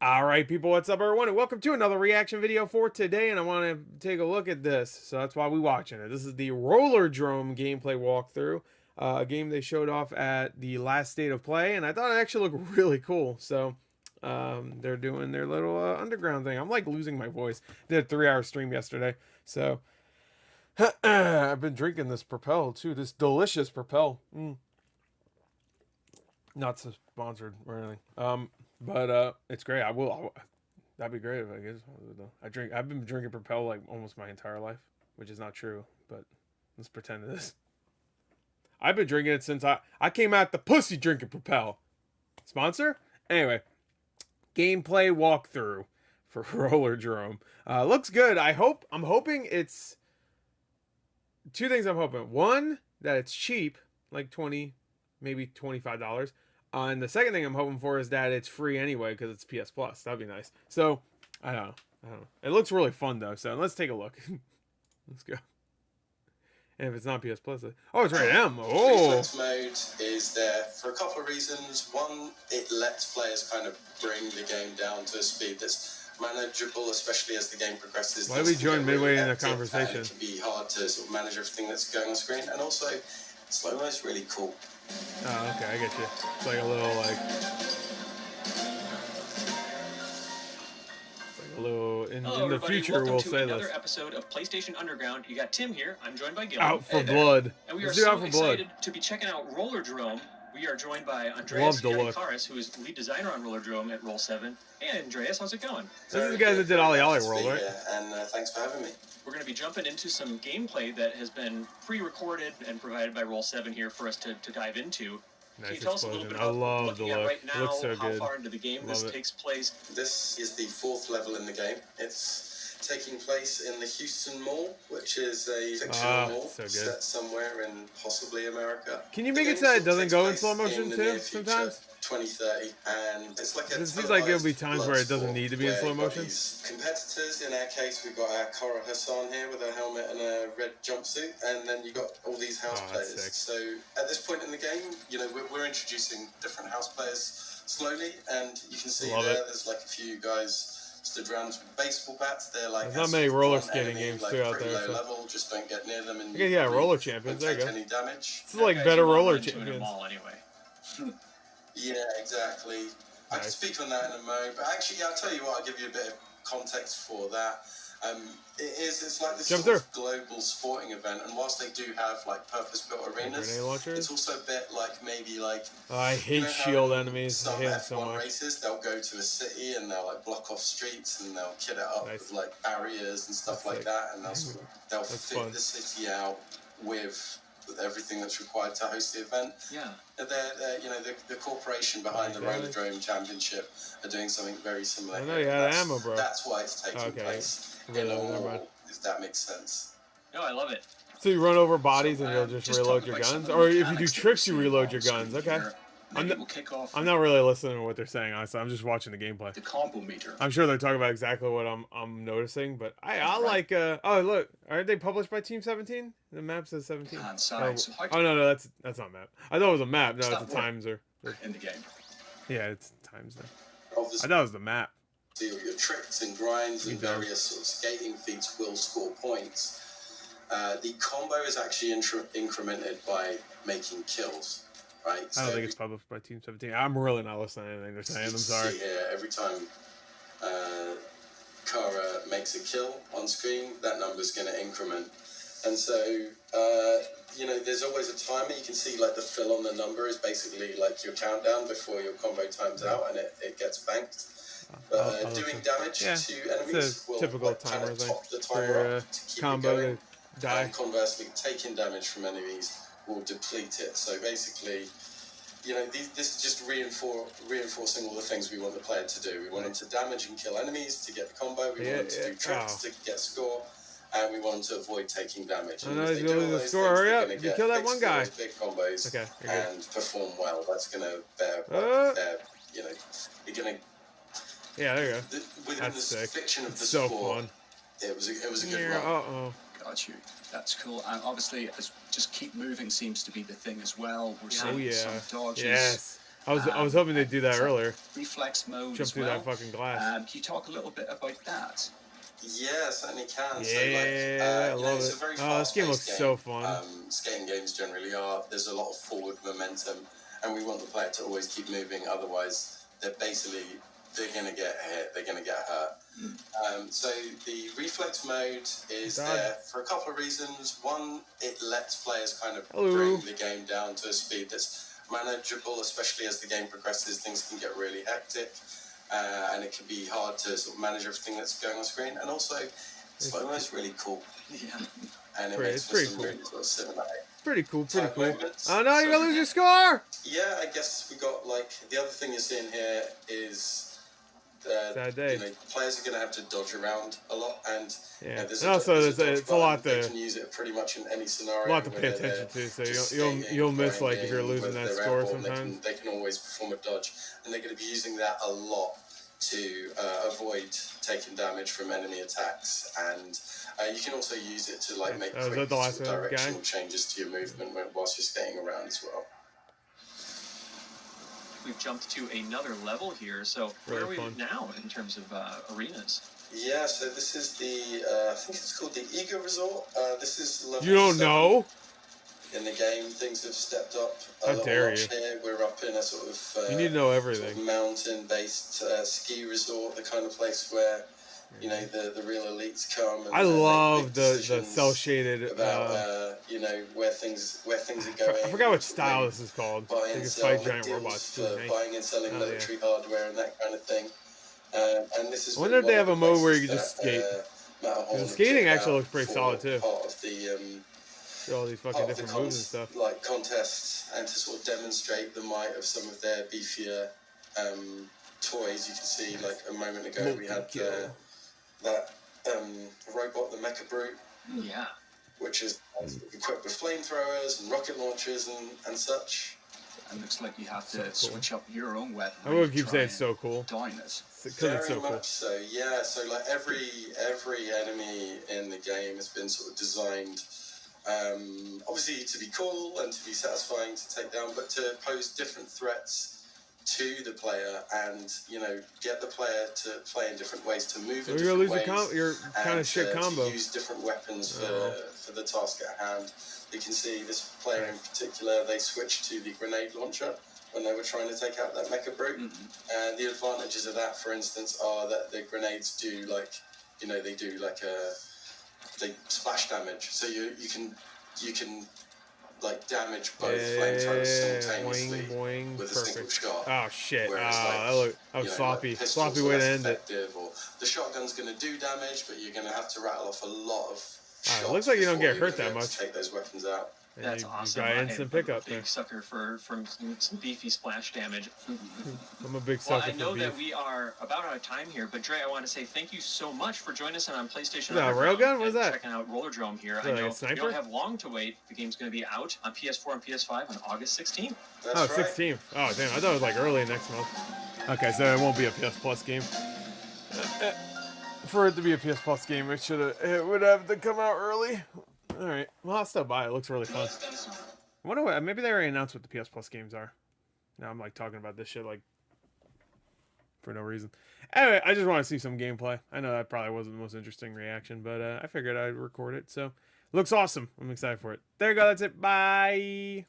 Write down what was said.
Alright people, what's up everyone, and welcome to another reaction video for today, and I want to take a look at this, so that's why we're watching it. This is the Rollerdrome gameplay walkthrough, a game they showed off at the last State of Play, and I thought it actually looked really cool, so they're doing their little underground thing. I'm like losing my voice. Did a 3-hour stream yesterday, so I've been drinking this Propel too, this delicious Propel. Not sponsored or anything. But it's great. That'd be great if I guess. I've been drinking Propel like almost my entire life, which is not true, but let's pretend it is. I've been drinking it since I came out the pussy drinking Propel. Sponsor? Anyway, gameplay walkthrough for Rollerdrome. Looks good. I'm hoping it's two things I'm hoping. One, that it's cheap, like $20, maybe $25. And the second thing I'm hoping for is that it's free anyway because it's PS Plus. That'd be nice. So, I don't know. It looks really fun though. So let's take a look. Let's go. And if it's not PS Plus, oh, it's right M. Oh. Mode is there for a couple of reasons. One, it lets players kind of bring the game down to a speed that's manageable, especially as the game progresses. Why do we join midway in a conversation? It can be hard to sort of manage everything that's going on screen, and also slow-mo is really cool. Oh, okay, I get you. It's like a little in the future we'll say another this. Episode of PlayStation Underground. You got Tim here. I'm joined by Gil. Out for blood. And we are so excited to be checking out Rollerdrome. We are joined by Andreas ENQUIRIES, who is lead designer on Rollerdrome at Roll7. And Andreas, how's it going? This is the guys that did Ollie Ollie World, right? And thanks for having me. We're going to be jumping into some gameplay that has been pre-recorded and provided by Roll7 here for us to dive into. Nice. Can you tell us a little bit about I love the look. Right now, it looks so how good. far into the game this takes place? This is the 4th level in the game. It's taking place in the Houston Mall, which is a fictional mall set somewhere in possibly America. Can you make it so it doesn't go in slow motion too sometimes? 2030, and it's like a. It seems like there'll be times where it doesn't need to be in slow motion. Competitors, in our case, we've got our Cora Hassan here with a helmet and a red jumpsuit, and then you got all these house players. So at this point in the game, you know, we're introducing different house players slowly, and you can see there's like a few guys stood around with baseball bats. They're like, there's not many roller skating games too out there. Low level, just don't get near them. And yeah, roller champions. There you go. Any damage. This is like better roller champions. Anyway. Yeah, exactly. I can speak on that in a moment, but actually, I'll tell you what. I'll give you a bit of context for that. It's like this sort of global sporting event, and whilst they do have like purpose-built arenas, it's also a bit like maybe like. I hate shield enemies. I hate them so much. Races, they'll go to a city and they'll like block off streets and they'll kit it up with like barriers and stuff like that, and they'll fit the city out with everything that's required to host the event. Yeah. They're you know, the corporation behind the Rollerdrome Championship are doing something very similar. I know you had ammo, bro. That's why it's taking place in a mall, if that makes sense. No, I love it. So you run over bodies and you'll just reload your guns? Or if you do tricks, you reload your guns. Okay. I'm not really listening to what they're saying, honestly. I'm just watching the gameplay. The combo meter. I'm sure they're talking about exactly what I'm noticing, but I like oh look, aren't they published by Team 17? The map says 17. Oh no, that's not a map. I thought it was a map. No, it's a times or in the game. Yeah, it's times now. I thought it was the map. Your tricks and grinds and various sort of skating feats will score points. The combo is actually incremented by making kills. Right, I don't think it's published by Team 17. I'm really not listening to anything they're saying. I'm sorry. Every time Kara makes a kill on screen, that number's going to increment. And so, you know, there's always a timer. You can see like the fill on the number is basically like your countdown before your combo times out and it gets banked. But doing damage to enemies will typical timer thing top the timer up to keep combo it going. to die. And conversely, taking damage from enemies will deplete it. So basically, you know, this is just reinforcing all the things we want the player to do. We want them to damage and kill enemies to get the combo. We want them to do tricks to get score, and we want them to avoid taking damage. I know he's gonna lose the score. Hurry up! You kill that one guy. Big combos and perform well. That's gonna bear. You know, you're gonna. Yeah, there you go. Within That's the sick. fiction of the so sport, fun. It was a good run. Uh-oh. Got you. That's cool. And obviously, just keep moving seems to be the thing as well. We're seeing some dodges. Yes. I was hoping they'd do that so earlier. Reflex mode Jump as through well. that fucking glass. Can you talk a little bit about that? Yeah, certainly can. Yeah, I love it's it. a very Oh, this game looks fast-paced so fun. Skating games generally are. There's a lot of forward momentum, and we want the player to always keep moving. Otherwise, they're going to get hit. They're going to get hurt. So the reflex mode is there for a couple of reasons. One, it lets players kind of bring the game down to a speed that's manageable, especially as the game progresses. Things can get really hectic. And it can be hard to sort of manage everything that's going on screen. And also, slow-mo is really cool. Yeah. And it makes for some really sort of cinematic. Pretty cool. Movements. Oh no, you're gonna lose your score! Yeah, I guess we got the other thing you're seeing here is sad day. Players are going to have to dodge around a lot, and it's a lot they can use it pretty much in any scenario. A lot to pay attention to, so you'll miss like if you're losing that score sometimes. They can always perform a dodge, and they're going to be using that a lot to avoid taking damage from enemy attacks, and you can also use it to make quick directional changes to your movement whilst you're skating around as well. We've jumped to another level here, so where are we now in terms of arenas? Yeah, so this is the, I think it's called the Ego Resort. This is level You don't 7 know? In the game. Things have stepped up How dare you? here. We're up in a sort of, you need to know everything. Sort of mountain-based ski resort, the kind of place where, the real elites come. And I love the cel-shaded about where things are going. I forgot what style this is called. Buy and sell, fight giant robots too. Buying and selling military hardware and that kind of thing. And this is. I wonder if they have a mode where you can just skate. The skating actually looks pretty solid too. Part of the all these fucking different moves and stuff. Like contests, and to sort of demonstrate the might of some of their beefier toys. You can see, like a moment ago, we had that robot, the Mecha Brute. Yeah. Which is equipped with flamethrowers and rocket launchers and such. And looks like you have to switch up your own weapon. I will keep saying it's so cool. Doing it. Very much so, yeah. So like every enemy in the game has been sort of designed, obviously to be cool and to be satisfying to take down, but to pose different threats to the player and get the player to play in different ways, to move in different ways. Your kind of shit combo. To use different weapons for the task at hand. You can see this player in particular, they switched to the grenade launcher when they were trying to take out that Mecha Brute. And the advantages of that, for instance, are that the grenades do they splash damage. So you can like damage both flamethrowers simultaneously with a single shot. Oh shit! Whereas, that was sloppy. Sloppy way to end it. Or the shotgun's going to do damage, but you're going to have to rattle off a lot of shots. It looks like you don't get hurt that much. Take those weapons out. That's awesome. You got instant pickup. I'm a big sucker for some beefy splash damage. I'm a big sucker for beef. Well, I know that we are about out of time here, but Dre, I want to say thank you so much for joining us on PlayStation. Is that a railgun? What is that? Checking out Rollerdrome here. I know you don't have long to wait. The game's going to be out on PS4 and PS5 on August 16th. That's right. 16th. Oh, damn. I thought it was like early next month. Okay, so it won't be a PS Plus game. For it to be a PS Plus game, it would have to come out early. All right. Well, I'll still buy it. It looks really fun. I wonder what, maybe they already announced what the PS Plus games are. Now I'm like talking about this shit like for no reason. Anyway, I just want to see some gameplay. I know that probably wasn't the most interesting reaction, but I figured I'd record it. So, looks awesome. I'm excited for it. There you go. That's it. Bye.